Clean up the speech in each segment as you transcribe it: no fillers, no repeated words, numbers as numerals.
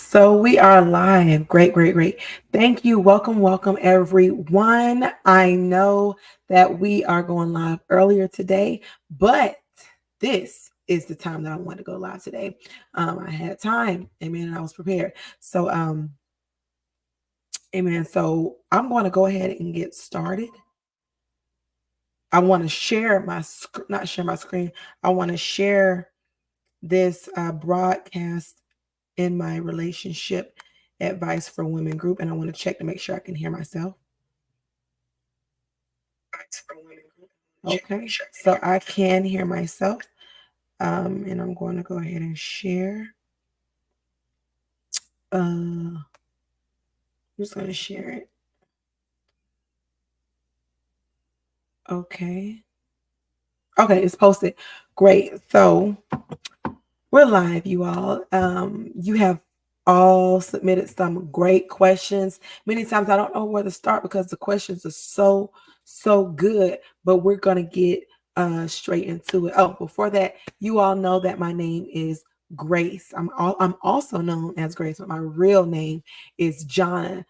So we are live. Great, great, great. Thank you. Welcome, welcome, everyone. I know that we are going live earlier today, but this is the time that I want to go live today. I had time, amen, and I was prepared. So, amen. So I'm going to go ahead and get started. I want to share not share my screen. I want to share this broadcast in my relationship advice for women group, and I want to check to make sure I can hear myself. Okay, so I can hear myself, and I'm going to go ahead and share. I'm just going to share it. Okay, it's posted. Great. So we're live, you all. You have all submitted some great questions. Many times I don't know where to start because the questions are so good, but we're going to get straight into it. Oh, before that, you all know that my name is Grace. I'm also known as Grace, but my real name is Jonna.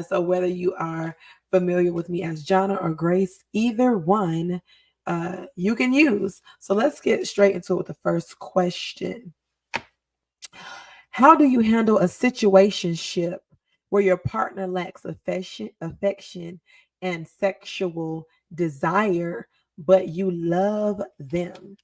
So whether you are familiar with me as Jonna or Grace, either one you can use. So let's get straight into it with the first question. How do you handle a situationship where your partner lacks affection and sexual desire, but you love them?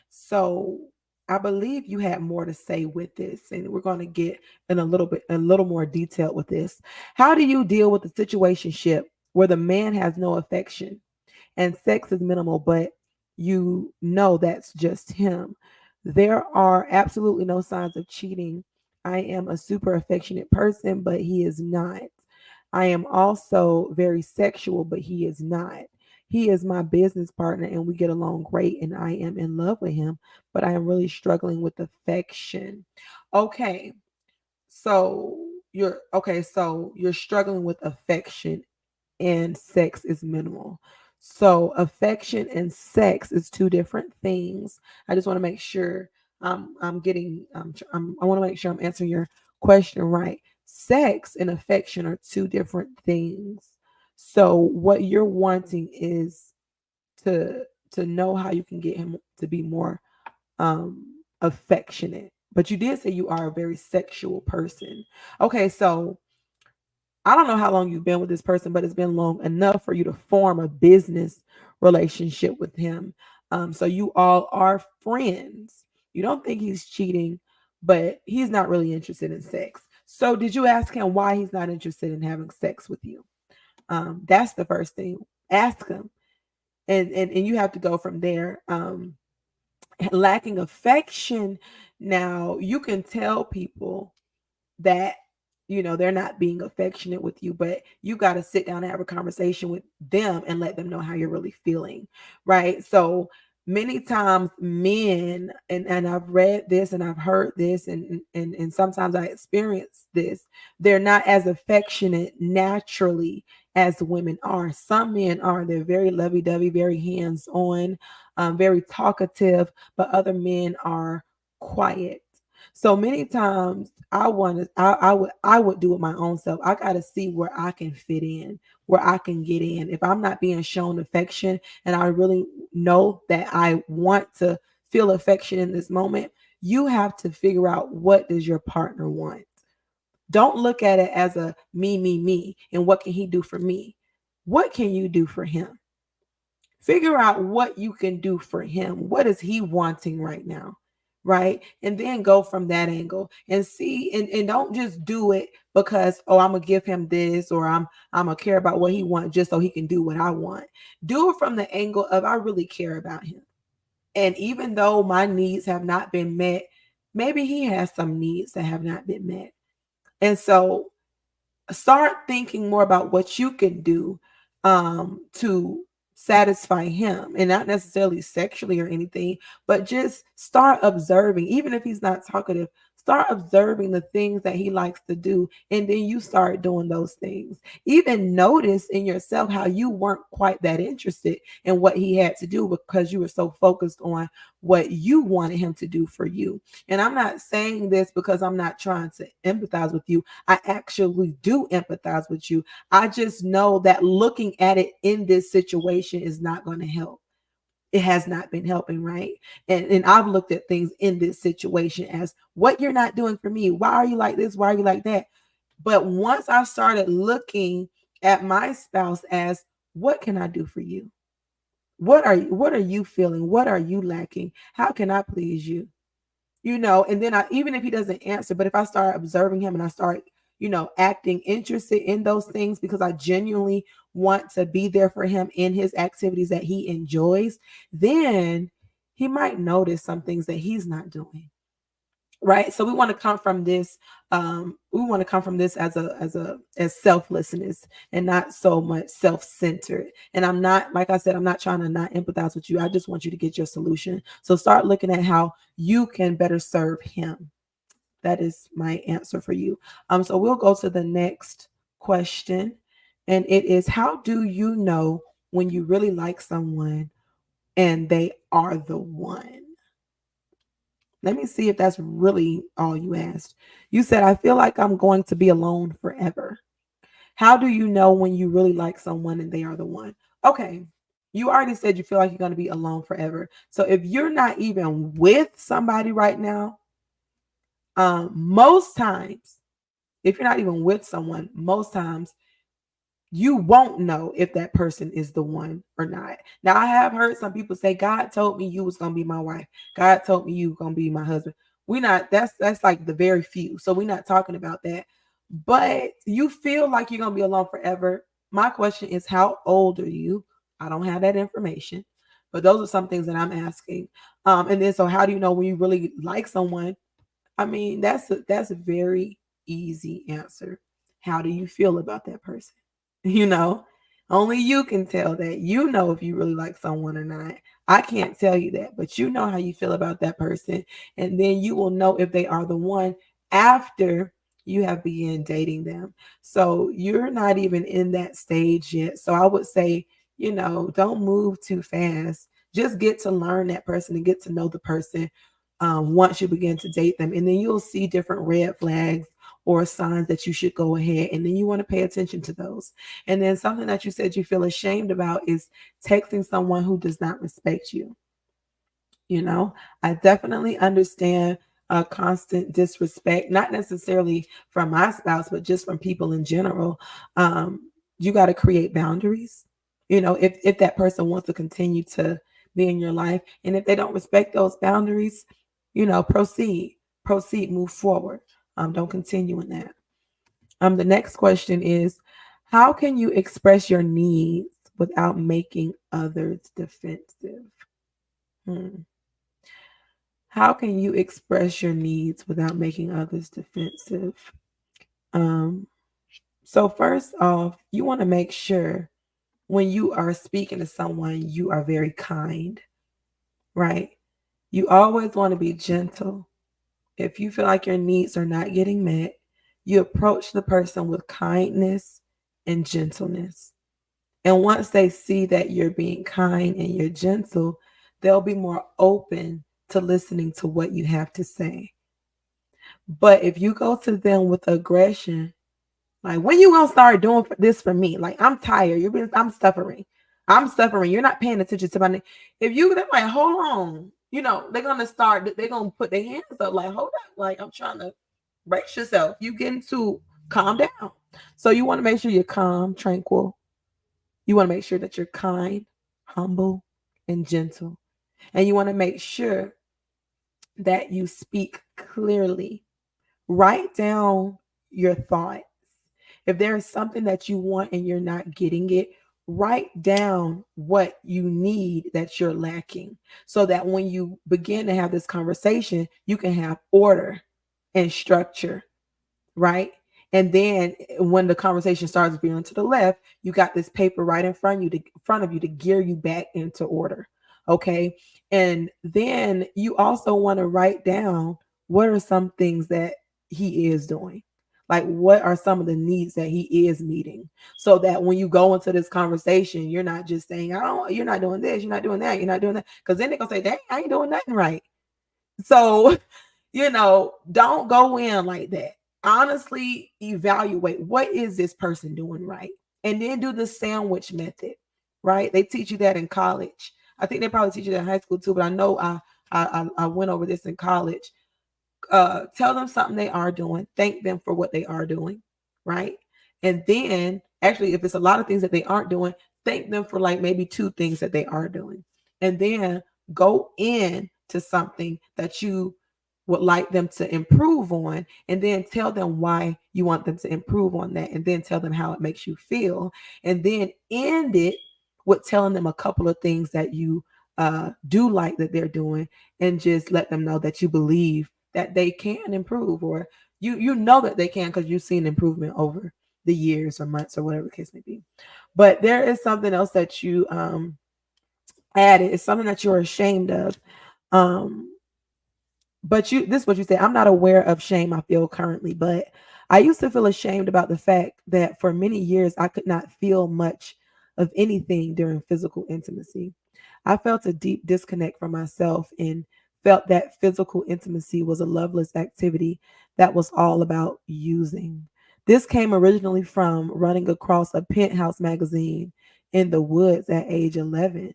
So I believe you had more to say with this, and we're going to get in a little more detailed with this. How do you deal with the situationship where the man has no affection and sex is minimal, but you know that's just him? There are absolutely no signs of cheating. I am a super affectionate person, but he is not. I am also very sexual, but he is not. He is my business partner and we get along great, and I am in love with him, but I am really struggling with affection. Okay, so you're struggling with affection and sex is minimal. So affection and sex is two different things. I just want to make sure I'm getting I want to make sure I'm answering your question right. Sex and affection are two different things. So what you're wanting is to to know how you can get him to be more affectionate. But you did say you are a very sexual person. Okay, so I don't know how long you've been with this person, but it's been long enough for you to form a business relationship with him. So you all are friends. You don't think he's cheating, but he's not really interested in sex. So did you ask him why he's not interested in having sex with you? That's the first thing. Ask him, and you have to go from there. Lacking affection. Now you can tell people that they're not being affectionate with you, but you got to sit down and have a conversation with them and let them know how you're really feeling, right? So many times men, and I've read this and I've heard this, and sometimes I experience this, they're not as affectionate naturally as women are. Some men are. They're very lovey-dovey, very hands-on, very talkative, but other men are quiet. So many times I would do it my own self. I got to see where I can fit in, where I can get in. If I'm not being shown affection and I really know that I want to feel affection in this moment, you have to figure out, what does your partner want? Don't look at it as a me, and what can he do for me? What can you do for him? Figure out what you can do for him. What is he wanting right now? Right. And then go from that angle and see, and don't just do it because, oh, I'm gonna give him this, or I'm gonna care about what he wants just so he can do what I want. Do it from the angle of, I really care about him. And even though my needs have not been met, maybe he has some needs that have not been met. And so start thinking more about what you can do to satisfy him, and not necessarily sexually or anything, but just start observing. Even if he's not talkative, Start observing the things that he likes to do, and then you start doing those things. Even notice in yourself how you weren't quite that interested in what he had to do because you were so focused on what you wanted him to do for you. And I'm not saying this because I'm not trying to empathize with you. I actually do empathize with you. I just know that looking at it in this situation is not going to help. It has not been helping, right? And I've looked at things in this situation as what you're not doing for me. Why are you like this? Why are you like that? But once I started looking at my spouse as what can I do for you? What are you feeling? What are you lacking? How can I please you? And then even if he doesn't answer, but if I start observing him and I start, acting interested in those things because I genuinely want to be there for him in his activities that he enjoys, then he might notice some things that he's not doing. Right. So we want to come from this. As selflessness and not so much self-centered. And I'm not, like I said, I'm not trying to not empathize with you. I just want you to get your solution. So start looking at how you can better serve him. That is my answer for you. So we'll go to the next question. And it is, how do you know when you really like someone and they are the one? Let me see if that's really all you asked. You said, I feel like I'm going to be alone forever. How do you know when you really like someone and they are the one? Okay. You already said you feel like you're going to be alone forever. So if you're not even with somebody right now, most times, if you're not even with someone, most times you won't know if that person is the one or not. Now, I have heard some people say, God told me you was going to be my wife. God told me you were going to be my husband. That's like the very few. So we're not talking about that. But you feel like you're going to be alone forever. My question is, how old are you? I don't have that information, but those are some things that I'm asking. And then, so how do you know when you really like someone? I mean, that's a very easy answer. How do you feel about that person? You know, only you can tell that. You know if you really like someone or not. I can't tell you that, but you know how you feel about that person. And then you will know if they are the one after you have begun dating them. So you're not even in that stage yet. So I would say, don't move too fast. Just get to learn that person and get to know the person once you begin to date them. And then you'll see different red flags or signs that you should go ahead, and then you want to pay attention to those. And then something that you said you feel ashamed about is texting someone who does not respect you. I definitely understand constant disrespect, not necessarily from my spouse, but just from people in general. You got to create boundaries. If that person wants to continue to be in your life, and if they don't respect those boundaries, proceed, move forward. Don't continue in that. The next question is, how can you express your needs without making others defensive? Hmm. How can you express your needs without making others defensive? Um, so first off, you want to make sure when you are speaking to someone, you are very kind, right? You always want to be gentle. If you feel like your needs are not getting met, you approach the person with kindness and gentleness. And once they see that you're being kind and you're gentle, they'll be more open to listening to what you have to say. But if you go to them with aggression, like, when you gonna start doing this for me? Like, I'm tired. I'm suffering. I'm suffering. You're not paying attention to my name. If they're like, hold on, they're gonna start. They're gonna put their hands up. Like, hold up. Like, I'm trying to brace yourself. You getting to calm down. So you want to make sure you're calm, tranquil. You want to make sure that you're kind, humble, and gentle. And you want to make sure that you speak clearly. Write down your thoughts. If there is something that you want and you're not getting it, write down what you need that you're lacking so that when you begin to have this conversation, you can have order and structure, right? And then when the conversation starts veering to the left, you got this paper right in front of you to gear you back into order. Okay. And then you also want to write down what are some things that he is doing? Like, what are some of the needs that he is meeting? So that when you go into this conversation, you're not just saying, I don't, you're not doing this, you're not doing that, you're not doing that. Because then they're going to say, dang, I ain't doing nothing right. So, don't go in like that. Honestly, evaluate what is this person doing right? And then do the sandwich method, right? They teach you that in college. I think they probably teach you that in high school too, but I know I went over this in college. Tell them something they are doing, thank them for what they are doing, right? And then, actually, if it's a lot of things that they aren't doing, thank them for like maybe two things that they are doing. And then go in to something that you would like them to improve on, and then tell them why you want them to improve on that, and then tell them how it makes you feel, and then end it with telling them a couple of things that you do like that they're doing, and just let them know that you believe that they can improve, or you know that they can because you've seen improvement over the years or months or whatever the case may be. But there is something else that you added. It's something that you're ashamed of. Um, but this is what you said. I'm not aware of shame I feel currently, but I used to feel ashamed about the fact that for many years I could not feel much of anything during physical intimacy. I felt a deep disconnect from myself and felt that physical intimacy was a loveless activity that was all about using. This came originally from running across a penthouse magazine in the woods at age 11,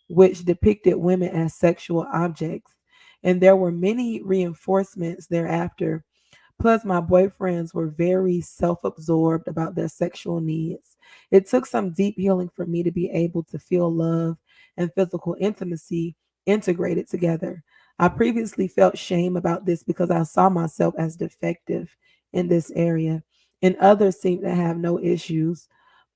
which depicted women as sexual objects. And there were many reinforcements thereafter. Plus, my boyfriends were very self absorbed about their sexual needs. It took some deep healing for me to be able to feel love and physical intimacy integrated together. I previously felt shame about this because I saw myself as defective in this area, and others seemed to have no issues.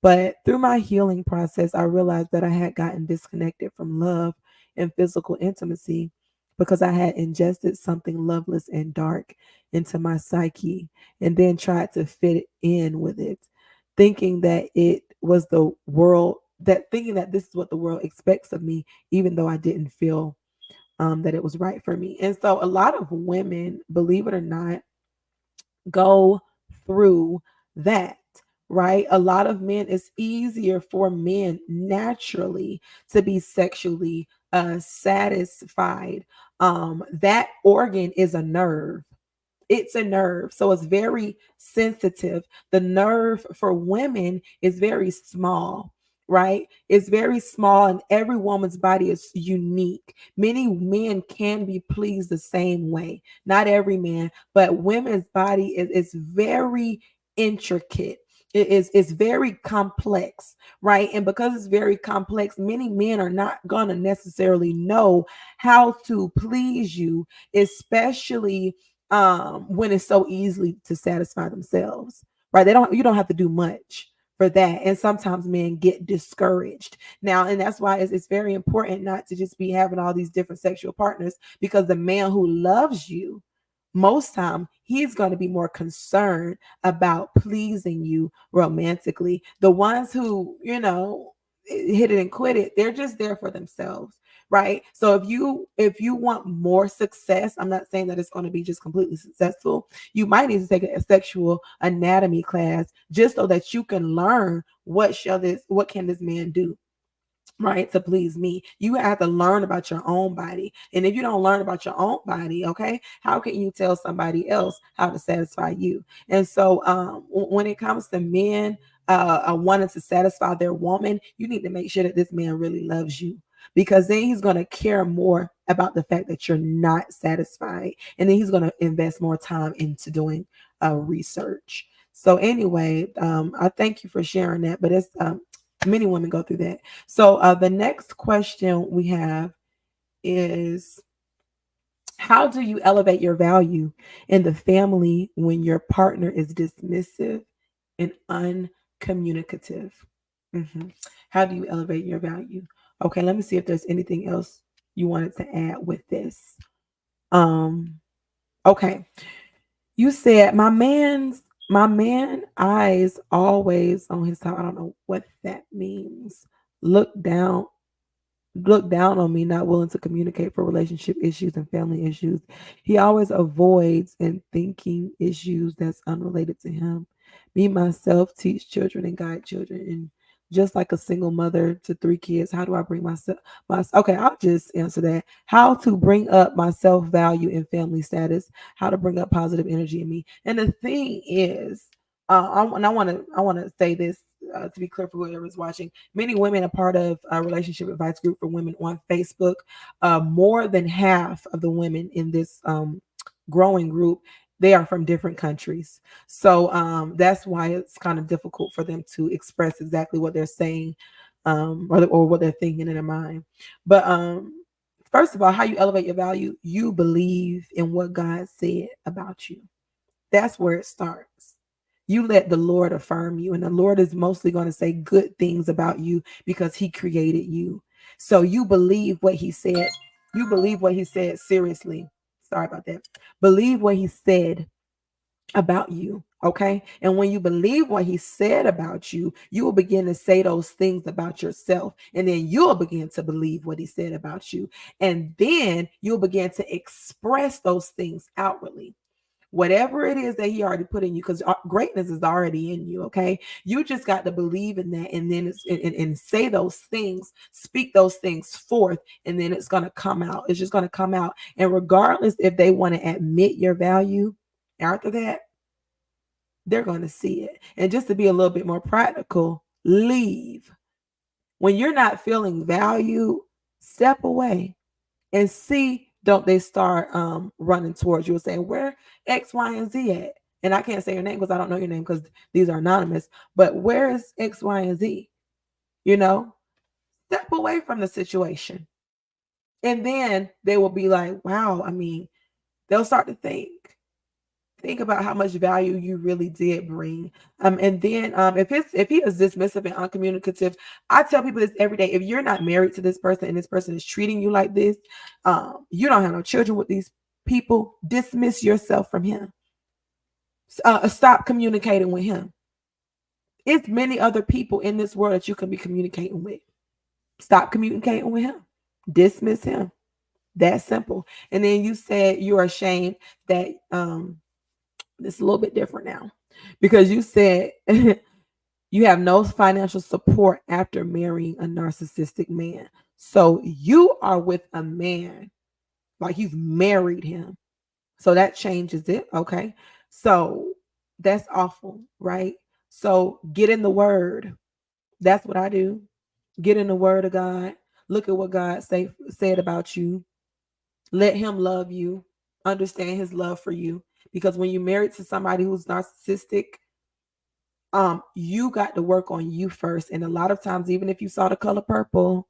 But through my healing process, I realized that I had gotten disconnected from love and physical intimacy because I had ingested something loveless and dark into my psyche and then tried to fit in with it, thinking that it was the world, that thinking that this is what the world expects of me, even though I didn't feel that it was right for me. And so a lot of women, believe it or not, go through that, right? A lot of men, it's easier for men naturally to be sexually satisfied. That organ is a nerve. It's a nerve. So it's very sensitive. The nerve for women is very small, right? It's very small, and every woman's body is unique. Many men can be pleased the same way. Not every man, but women's body is very intricate. It's very complex, right? And because it's very complex, many men are not gonna necessarily know how to please you, especially when it's so easily to satisfy themselves, right? You don't have to do much for that. And sometimes men get discouraged now, and that's why it's very important not to just be having all these different sexual partners, because the man who loves you, most time he's going to be more concerned about pleasing you romantically. The ones who, hit it and quit it, they're just there for themselves, right? So if you want more success, I'm not saying that it's going to be just completely successful. You might need to take a sexual anatomy class just so that you can learn what can this man do, right, to please me. You have to learn about your own body. And if you don't learn about your own body, okay, how can you tell somebody else how to satisfy you? And so when it comes to men wanting to satisfy their woman, you need to make sure that this man really loves you, because then he's going to care more about the fact that you're not satisfied, and then he's going to invest more time into doing research. So anyway, I thank you for sharing that. But it's many women go through that. So the next question we have is, how do you elevate your value in the family when your partner is dismissive and uncommunicative? Mhm. How do you elevate your value? Okay, let me see if there's anything else you wanted to add with this. Okay. You said my man eyes always on his top. I don't know what that means. Look down look down on me, not willing to communicate for relationship issues and family issues. He always avoids and thinking issues that's unrelated to him. Me, myself, teach children and guide children. And just like a single mother to 3 kids, how do I bring okay, I'll just answer that. How to bring up my self-value and family status, how to bring up positive energy in me. And the thing is, I want to say this to be clear for whoever's watching. Many women are part of a relationship advice group for women on Facebook. More than half of the women in this growing group, they are from different countries. So that's why it's kind of difficult for them to express exactly what they're saying, or what they're thinking in their mind. But first of all, how you elevate your value, you believe in what God said about you. That's where it starts. You let the Lord affirm you, and the Lord is mostly going to say good things about you because He created you. So you believe what He said. You believe what He said seriously. Sorry about that. Believe what He said about you. Okay. And when you believe what He said about you, you will begin to say those things about yourself. And then you'll begin to believe what He said about you. And then you'll begin to express those things outwardly, whatever it is that He already put in you, because greatness is already in you. Okay, you just got to believe in that, and then and say those things, speak those things forth, and then it's going to come out. It's just going to come out. And regardless if they want to admit your value after that, they're going to see it. And just to be a little bit more practical, leave. When you're not feeling value, step away and see, don't they start running towards you and saying, where X, Y, and Z at? And I can't say your name because I don't know your name because these are anonymous, but where is X, Y, and Z? You know, step away from the situation. And then they will be like, wow, I mean, they'll start to think about how much value you really did bring. And then if he is dismissive and uncommunicative, I tell people this every day. If you're not married to this person and this person is treating you like this, you don't have no children with these people, dismiss yourself from him. Stop communicating with him. It's many other people in this world that you can be communicating with. Stop communicating with him. Dismiss him. That simple. And then you said you're ashamed that it's a little bit different now, because you said you have no financial support after marrying a narcissistic man. So you are with a man, like you've married him. So that changes it. Okay. So that's awful, right? So get in the word. That's what I do. Get in the word of God. Look at what God said about you. Let him love you. Understand his love for you. Because when you're married to somebody who's narcissistic, you got to work on you first. And a lot of times, even if you saw The Color Purple,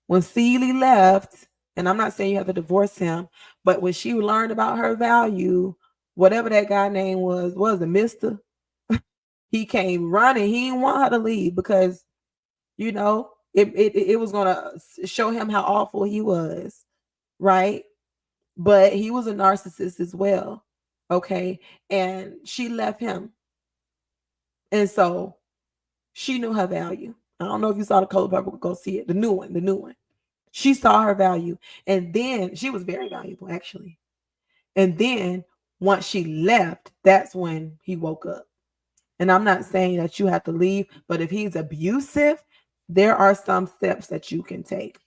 when Celie left, and I'm not saying you have to divorce him, but when she learned about her value, whatever that guy name was it Mister? He came running. He didn't want her to leave because, it was gonna show him how awful he was, right? But he was a narcissist as well. Okay. And she left him. And so she knew her value. I don't know if you saw The Color Purple, go see it. The new one. She saw her value. And then she was very valuable, actually. And then once she left, that's when he woke up. And I'm not saying that you have to leave, but if he's abusive, there are some steps that you can take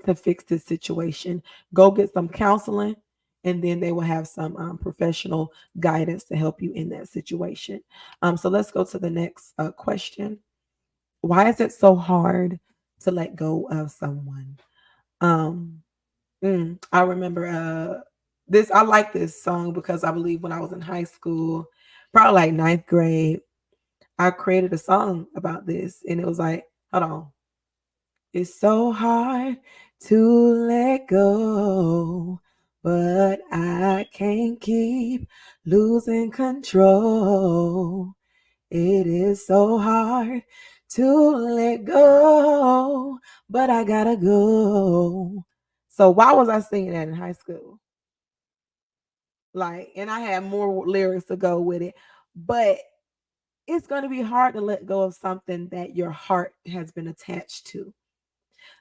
to fix this situation. Go get some counseling, and then they will have some professional guidance to help you in that situation. So let's go to the next question. Why is it so hard to let go of someone? I remember this. I like this song because I believe when I was in high school, probably like ninth grade, I created a song about this, and it was like, hold on. It's so hard to let go, but I can't keep losing control. It is so hard to let go, but I gotta go. So why was I singing that in high school? Like, and I had more lyrics to go with it, but it's going to be hard to let go of something that your heart has been attached to.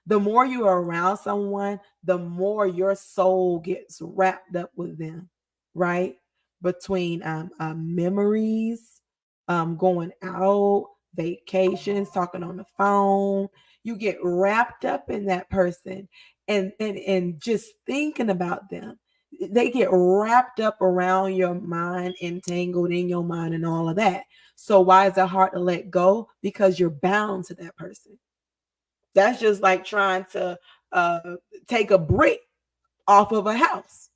The more you are around someone, the more your soul gets wrapped up with them, right? Between memories, going out, vacations, talking on the phone, you get wrapped up in that person, and just thinking about them. They get wrapped up around your mind, entangled in your mind, and all of that. So why is it hard to let go? Because you're bound to that person. That's just like trying to uh, take a brick off of a house.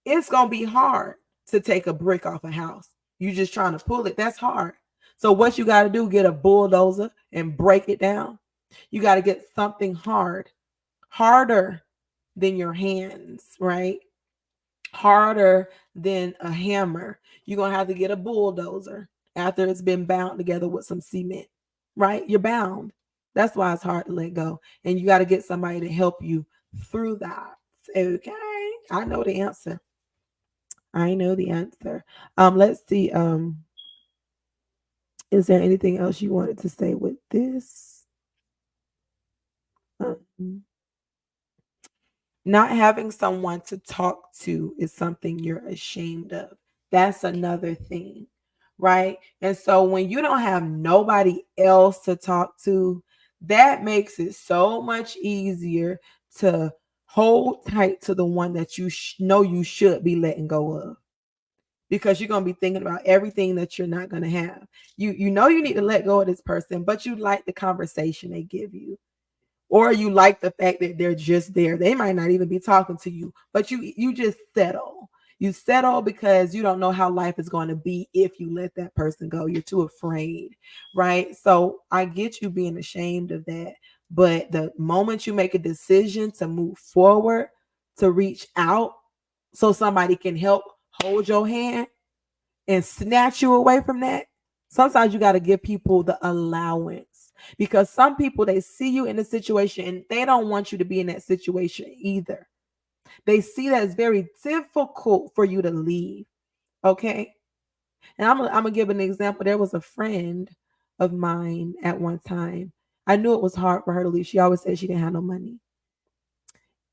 It's gonna be hard to take a brick off a house. You just trying to pull it. That's hard. So what you got to do? Get a bulldozer and break it down. You got to get something hard, harder than your hands, right? Harder than a hammer. You're gonna have to get a bulldozer after it's been bound together with some cement, right? You're bound. That's why it's hard to let go. And you got to get somebody to help you through that. Okay. I know the answer. I know the answer. Let's see. Is there anything else you wanted to say with this? Um, Not having someone to talk to is something you're ashamed of. That's another thing, right? And so when you don't have nobody else to talk to, that makes it so much easier to hold tight to the one that you know you should be letting go of, because you're going to be thinking about everything that you're not going to have. You know you need to let go of this person, but you like the conversation they give you, or you like the fact that they're just there. They might not even be talking to you, but you just settle. You settle because you don't know how life is going to be if you let that person go. You're too afraid, right? So I get you being ashamed of that, but the moment you make a decision to move forward, to reach out so somebody can help hold your hand and snatch you away from that, sometimes you got to give people the allowance, because some people, they see you in a situation and they don't want you to be in that situation either. They see that it's very difficult for you to leave. Okay. And I'm gonna give an example. There was a friend of mine at one time. I knew it was hard for her to leave. She always said she didn't have no money,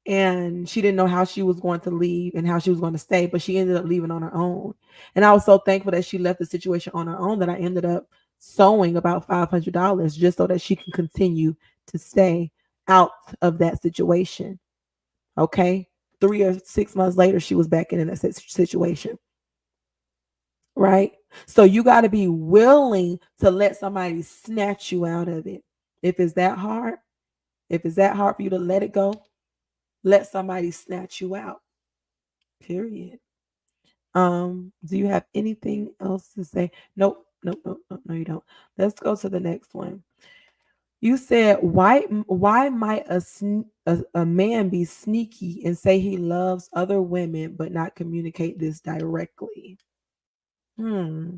and she didn't know how she was going to leave and how she was going to stay, but she ended up leaving on her own. And I was so thankful that she left the situation on her own that I ended up sewing about $500 just so that she can continue to stay out of that situation. Okay. 3 or 6 months later, she was back in that situation. Right. So you got to be willing to let somebody snatch you out of it. If it's that hard, if it's that hard for you to let it go, let somebody snatch you out. Period. Do you have anything else to say? Nope, nope, nope, nope, no, you don't. Let's go to the next one. You said, why might a man be sneaky and say he loves other women but not communicate this directly? Hmm.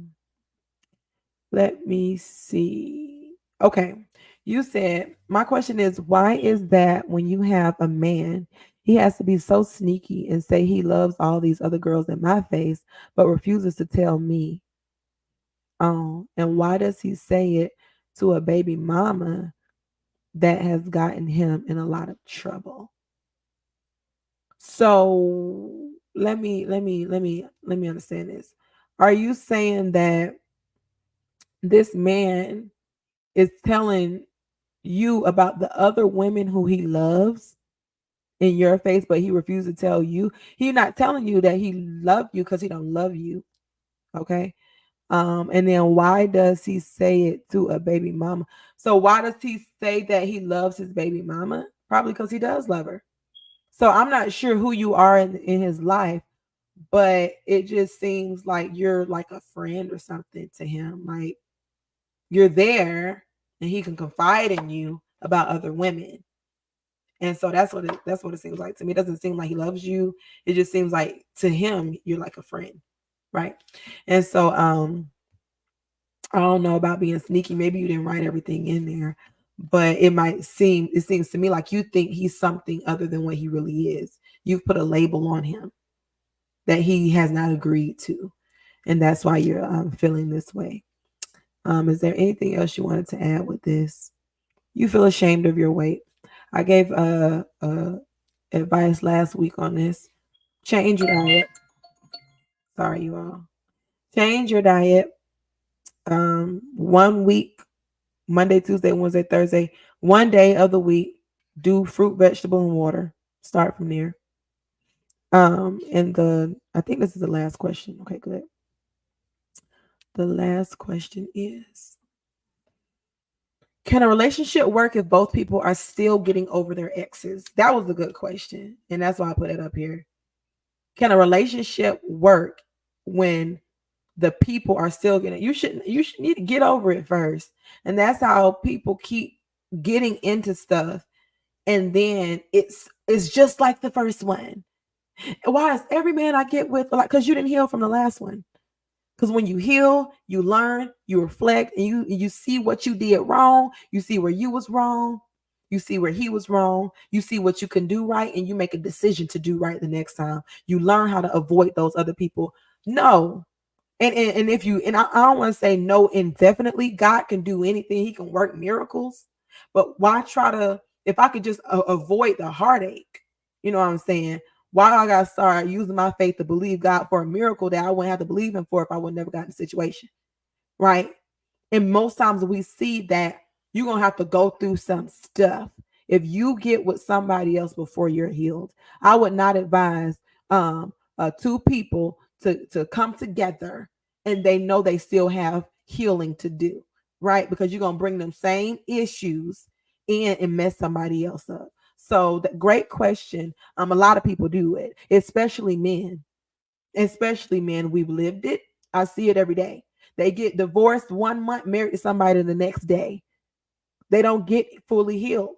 Let me see. Okay. You said, my question is, why is that when you have a man, he has to be so sneaky and say he loves all these other girls in my face, but refuses to tell me? And why does he say it to a baby mama that has gotten him in a lot of trouble? So let me understand this. Are you saying that this man is telling you about the other women who he loves in your face, but he refused to tell you? He's not telling you that he loved you because he don't love you. Okay. And then why does he say it to a baby mama? So why does he say that he loves his baby mama? Probably because he does love her. So I'm not sure who you are in his life, but it just seems like you're like a friend or something to him. Like you're there and he can confide in you about other women. And so that's what it seems like to me. It doesn't seem like he loves you. It just seems like to him you're like a friend, right? And so I don't know about being sneaky. Maybe you didn't write everything in there, but it seems to me like you think he's something other than what he really is. You've put a label on him that he has not agreed to, and that's why you're feeling this way. Is there anything else you wanted to add with this? You feel ashamed of your weight. I gave advice last week on this. Change your diet. Sorry, you all. Change your diet. 1 week, Monday, Tuesday, Wednesday, Thursday, one day of the week, do fruit, vegetable, and water. Start from there. And I think this is the last question. Okay, good. The last question is, can a relationship work if both people are still getting over their exes? That was a good question. And that's why I put it up here. Can a relationship work when the people are still getting, you should need to get over it first. And that's how people keep getting into stuff. And then it's just like the first one. Why is every man I get with like, because you didn't heal from the last one? Because when you heal, you learn, you reflect, and you see what you did wrong. You see where you was wrong. You see where he was wrong. You see what you can do right, and you make a decision to do right the next time. You learn how to avoid those other people. No, and if you, and I don't want to say no indefinitely. God can do anything. He can work miracles. But why try to, if I could just avoid the heartache, you know what I'm saying? Why I gotta start using my faith to believe God for a miracle that I wouldn't have to believe him for if I would never got in the situation, right? And most times we see that you're gonna have to go through some stuff if you get with somebody else before you're healed. I would not advise two people to come together and they know they still have healing to do, right? Because you're gonna bring them same issues in and mess somebody else up. So the great question. A lot of people do it, especially men. Especially men, we've lived it. I see it every day. They get divorced 1 month, married to somebody the next day. They don't get fully healed.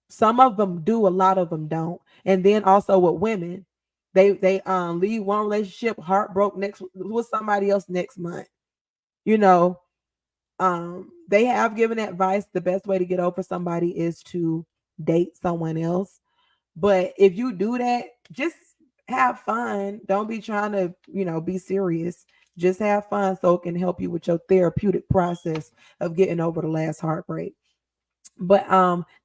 Some of them do, a lot of them don't. And then also with women, they leave one relationship, heartbroken next with somebody else next month. You know, they have given advice. The best way to get over somebody is to date someone else. But if you do that, just have fun. Don't be trying to, be serious. Just have fun so it can help you with your therapeutic process of getting over the last heartbreak. But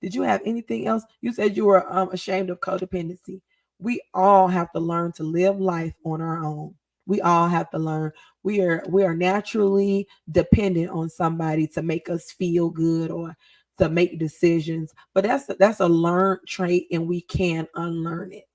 did you have anything else? You said you were ashamed of codependency. We all have to learn to live life on our own. We all have to learn. We are naturally dependent on somebody to make us feel good or to make decisions. But that's a learned trait, and we can unlearn it.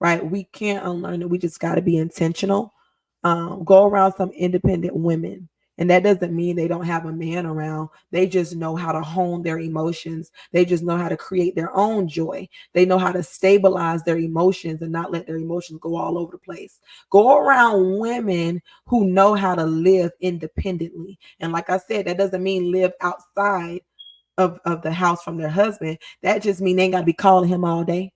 Right? We can't unlearn it. We just got to be intentional. Go around some independent women, and that doesn't mean they don't have a man around. They just know how to hone their emotions. They just know how to create their own joy. They know how to stabilize their emotions and not let their emotions go all over the place. Go around women who know how to live independently. And like I said, that doesn't mean live outside of the house from their husband. That just means they ain't got to be calling him all day.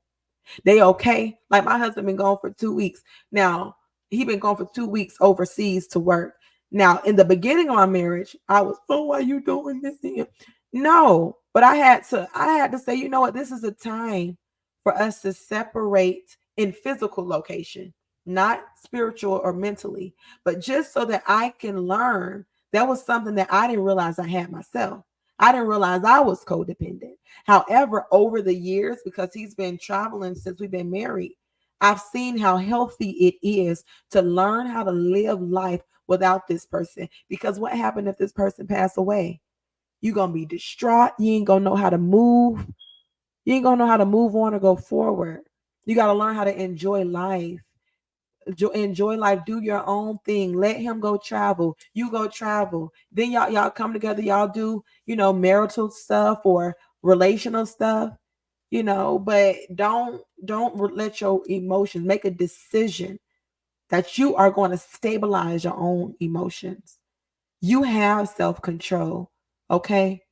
They okay. Like my husband been gone for 2 weeks. Now, he been gone for 2 weeks overseas to work. Now, in the beginning of my marriage, I was, oh, why are you doing this thing? No, but I had to say, you know what, this is a time for us to separate in physical location, not spiritual or mentally, but just so that I can learn. That was something that I didn't realize I had myself. I didn't realize I was codependent. However, over the years, because he's been traveling since we've been married, I've seen how healthy it is to learn how to live life without this person. Because what happened if this person passed away? You're going to be distraught. You ain't going to know how to move. You ain't going to know how to move on or go forward. You got to learn how to enjoy life. Enjoy life. Do your own thing. Let him go travel. You go travel. Then y'all come together. Y'all do, marital stuff or relational stuff, but don't let your emotions, make a decision that you are going to stabilize your own emotions. You have self-control. Okay.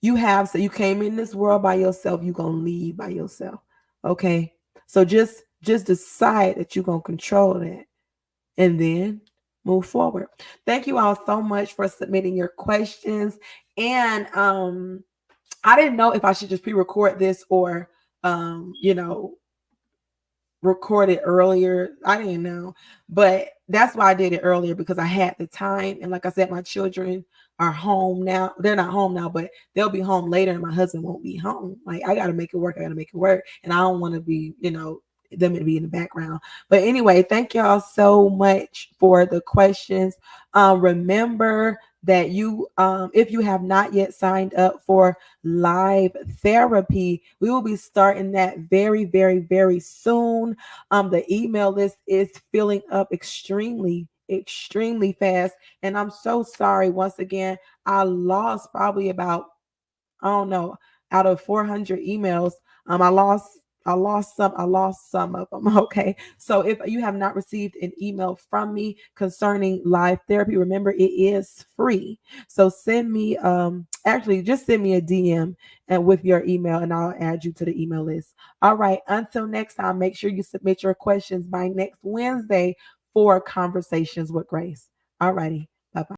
So you came in this world by yourself, you're gonna leave by yourself. Okay. So just decide that you're gonna control that and then move forward. Thank you all so much for submitting your questions. And I didn't know if I should just pre-record this or record it earlier. I didn't know. But that's why I did it earlier, because I had the time. And like I said, my children are home now. They're not home now, but they'll be home later and my husband won't be home. Like, I got to make it work. I got to make it work. And I don't want to be, them to be in the background. But anyway, thank y'all so much for the questions. Remember that if you have not yet signed up for live therapy, we will be starting that very, very, very soon. The email list is filling up extremely fast. And I'm so sorry. Once again, I lost probably about, I don't know, out of 400 emails, I lost some of them. Okay. So if you have not received an email from me concerning live therapy, remember it is free. So send me, actually just send me a DM and with your email and I'll add you to the email list. All right. Until next time, make sure you submit your questions by next Wednesday for Conversations with Grace. All righty.